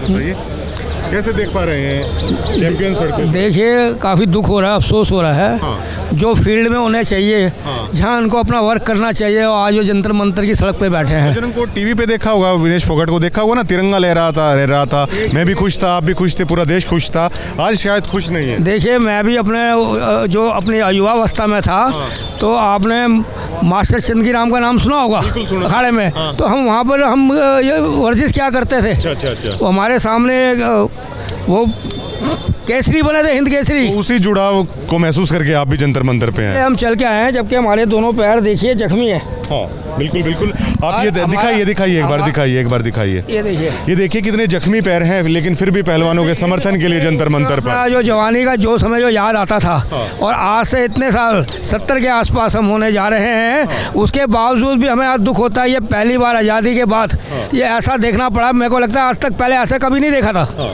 बताइए कैसे देख पा रहे हैं चैंपियन सड़कों? देखिए काफ़ी दुख हो रहा है, अफसोस हो रहा है। हाँ। जो फील्ड में होने चाहिए, हाँ। जहाँ उनको अपना वर्क करना चाहिए, और आज वो जंतर मंतर की सड़क पे बैठे हैं। बजरंग को टीवी पे देखा होगा, विनेश फोगाट को देखा होगा ना, तिरंगा लहरा था, मैं भी खुश था, आप भी खुश थे, पूरा देश खुश था। आज शायद खुश नहीं है। देखिए मैं भी अपनी युवावस्था में था। हाँ। तो आपने मास्टर चंदगीराम का नाम सुना होगा बिल्कुल सुना। अखाड़े में। हाँ। तो हम वहाँ पर ये वर्जिश क्या करते थे। अच्छा। वो हमारे सामने वो केसरी बने थे, हिंद केसरी। तो उसी जुड़ाव को महसूस करके आप भी जंतर मंतर पे हैं। हम चल के आए हैं, जबकि हमारे दोनों पैर देखिए जख्मी है। हाँ बिल्कुल। आप ये दिखाइए एक बार दिखाइए। ये देखिए कितने जख्मी पैर हैं, लेकिन फिर भी पहलवानों के समर्थन के लिए जंतर मंतर पर। जो जवानी का जो समय जो याद आता था। हाँ। और आज से इतने साल 70 के आसपास हम होने जा रहे हैं। हाँ। उसके बावजूद भी हमें आज दुख होता है। ये पहली बार आज़ादी के बाद ये ऐसा देखना पड़ा। मेरे को लगता है आज तक पहले ऐसा कभी नहीं देखा था।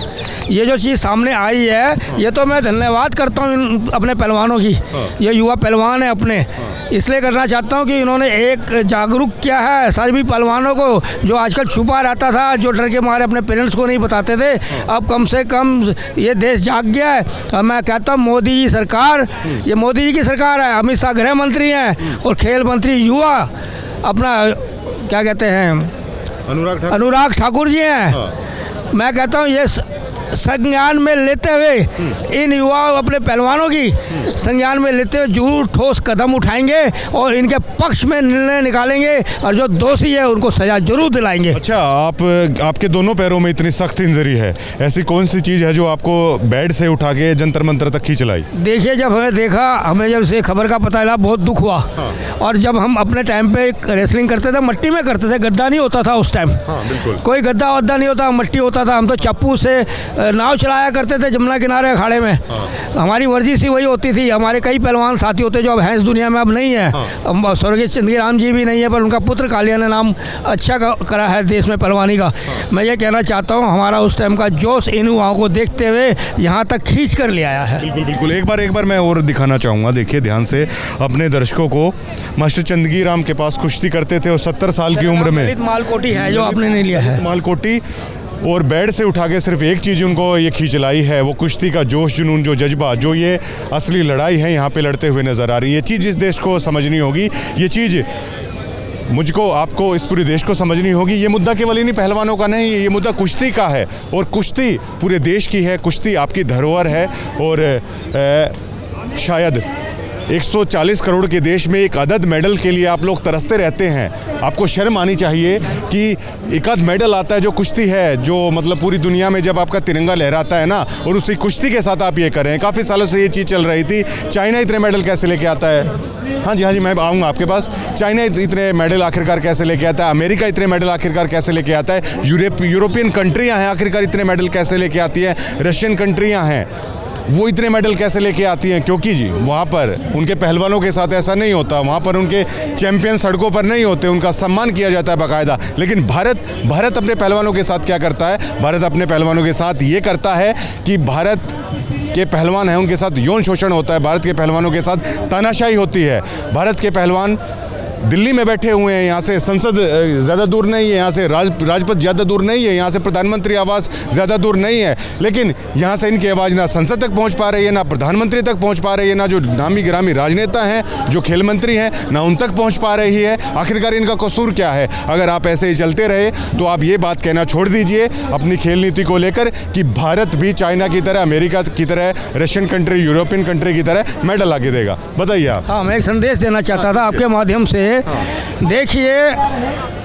ये जो चीज़ सामने आई है, ये तो मैं धन्यवाद करता हूँ अपने पहलवानों की। ये युवा पहलवान है अपने, इसलिए करना चाहता हूँ कि इन्होंने एक जागरूक किया है सभी पहलवानों को, जो आजकल छुपा रहता था, जो डर के मारे अपने पेरेंट्स को नहीं बताते थे। अब कम से कम ये देश जाग गया है। और मैं कहता हूँ मोदी जी सरकार, ये मोदी जी की सरकार है। अमित शाह गृह मंत्री हैं और खेल मंत्री युवा अपना क्या कहते हैं, अनुराग ठाकुर जी हैं। मैं कहता हूँ ये संज्ञान में लेते हुए इन युवाओं अपने पहलवानों की संज्ञान में लेते हुए जरूर ठोस कदम उठाएंगे और इनके पक्ष में निर्णय निकालेंगे, और जो दोषी है उनको सजा जरूर दिलाएंगे। अच्छा, आपके दोनों पैरों में इतनी सख्त इंजरी है, ऐसी कौन सी चीज़ है जो आपको बेड से उठा के जंतर मंतर तक खींच लाई? देखिए जब हमें जब से खबर का पता चला बहुत दुख हुआ। हाँ। और जब हम अपने टाइम पे रेसलिंग करते थे, मट्टी में करते थे, गद्दा नहीं होता था उस टाइम। हाँ, बिल्कुल। कोई गद्दा वद्दा नहीं होता, मट्टी होता था। हम तो चप्पू से नाव चलाया करते थे जमुना किनारे अखाड़े में। हाँ। हमारी वर्जिश ही वही होती थी। हमारे कई पहलवान साथी होते जो अब हैं इस दुनिया में, अब नहीं है। हाँ। स्वर्गीय चंदगीराम जी भी नहीं है, पर उनका पुत्र कालिया ने नाम अच्छा करा है देश में पहलवानी का। हाँ। मैं ये कहना चाहता हूँ हमारा उस टाइम का जोश इन युवाओं को देखते हुए यहाँ तक खींच कर ले आया है। बिल्कुल। एक बार मैं और दिखाना चाहूँगा, देखिए ध्यान से अपने दर्शकों को। मास्टर चंदगीराम के पास कुश्ती करते थे और 70 साल की उम्र में मालकोटी है जो आपने नहीं लिया है, मालकोटी, और बेड से उठा के सिर्फ एक चीज़ उनको ये खींच लाई है, वो कुश्ती का जोश जुनून, जो जज्बा, जो ये असली लड़ाई है यहाँ पे लड़ते हुए नज़र आ रही है। ये चीज़ इस देश को समझनी होगी, ये चीज़ मुझको, आपको, इस पूरे देश को समझनी होगी। ये मुद्दा केवल इन्हीं पहलवानों का नहीं है, ये मुद्दा कुश्ती का है, और कुश्ती पूरे देश की है। कुश्ती आपकी धरोहर है, और शायद 140 करोड़ के देश में एक अदद मेडल के लिए आप लोग तरसते रहते हैं। आपको शर्म आनी चाहिए कि एक आध मेडल आता है जो कुश्ती है, जो मतलब पूरी दुनिया में जब आपका तिरंगा लहराता है ना, और उसी कुश्ती के साथ आप ये करें। काफ़ी सालों से ये चीज़ चल रही थी। चाइना इतने मेडल कैसे लेके आता है? हाँ जी, मैं आऊँगा आपके पास। चाइना इतने मेडल आखिरकार कैसे लेके आता है? अमेरिका इतने मेडल आखिरकार कैसे लेके आता है? यूरोपियन कंट्रियाँ हैं आखिरकार इतने मेडल कैसे लेके आती हैं? रशियन कंट्रियाँ हैं, वो इतने मेडल कैसे लेके आती हैं? क्योंकि जी वहाँ पर उनके पहलवानों के साथ ऐसा नहीं होता, वहाँ पर उनके चैंपियन सड़कों पर नहीं होते, उनका सम्मान किया जाता है बाकायदा। लेकिन भारत अपने पहलवानों के साथ क्या करता है? भारत अपने पहलवानों के साथ ये करता है कि भारत के पहलवान हैं उनके साथ यौन शोषण होता है, भारत के पहलवानों के साथ तानाशाही होती है। भारत के पहलवान दिल्ली में बैठे हुए हैं, यहाँ से संसद ज़्यादा दूर नहीं है, यहाँ से राजपथ ज़्यादा दूर नहीं है, यहाँ से प्रधानमंत्री आवास ज़्यादा दूर नहीं है, लेकिन यहाँ से इनकी आवाज़ ना संसद तक पहुँच पा रही है, ना प्रधानमंत्री तक पहुँच पा रही है, ना जो नामी गिरामी राजनेता हैं, जो खेल मंत्री हैं, ना उन तक पहुँच पा रही है। आखिरकार इनका कसूर क्या है? अगर आप ऐसे ही चलते रहे तो आप ये बात कहना छोड़ दीजिए अपनी खेल नीति को लेकर कि भारत भी चाइना की तरह, अमेरिका की तरह, रशियन कंट्री, यूरोपियन कंट्री की तरह मेडल आगे देगा। बताइए आप। हाँ, मैं एक संदेश देना चाहता था आपके माध्यम से। देखिए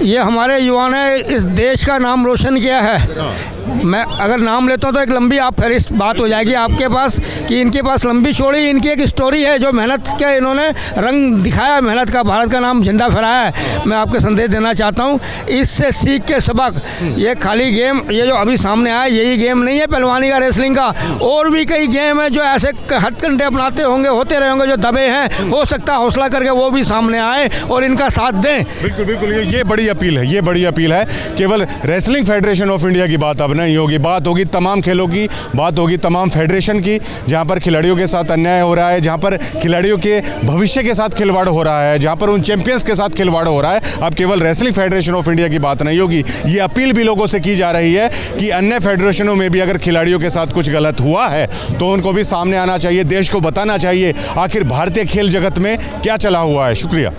ये हमारे युवा ने इस देश का नाम रोशन किया है। मैं अगर नाम लेता हूँ तो एक लंबी आप फहरिस्त बात हो जाएगी आपके पास कि इनके पास लंबी चौड़ी इनकी एक स्टोरी है, जो मेहनत का इन्होंने रंग दिखाया, मेहनत का भारत का नाम झंडा फहराया है। मैं आपके संदेश देना चाहता हूँ, इससे सीख के सबक। ये खाली गेम, ये जो अभी सामने आया, यही गेम नहीं है पहलवानी का, रेसलिंग का, और भी कई गेम है जो ऐसे हथकंडे अपनाते होंगे, होते रहे होंगे, जो दबे हैं। हो सकता है हौसला करके वो भी सामने आए और और इनका साथ दें। बिल्कुल बिल्कुल, ये बड़ी अपील है, ये बड़ी अपील है। केवल रेसलिंग फेडरेशन ऑफ इंडिया की बात अब नहीं होगी, बात होगी तमाम खेलों की, बात होगी तमाम फेडरेशन की, जहां पर खिलाड़ियों के साथ अन्याय हो रहा है, जहां पर खिलाड़ियों के भविष्य के साथ खिलवाड़ हो रहा है, जहां पर उन चैंपियंस के साथ खिलवाड़ हो रहा है। अब केवल रेसलिंग फेडरेशन ऑफ इंडिया की बात नहीं होगी, ये अपील भी लोगों से की जा रही है कि अन्य फेडरेशनों में भी अगर खिलाड़ियों के साथ कुछ गलत हुआ है तो उनको भी सामने आना चाहिए, देश को बताना चाहिए आखिर भारतीय खेल जगत में क्या चला हुआ है। शुक्रिया।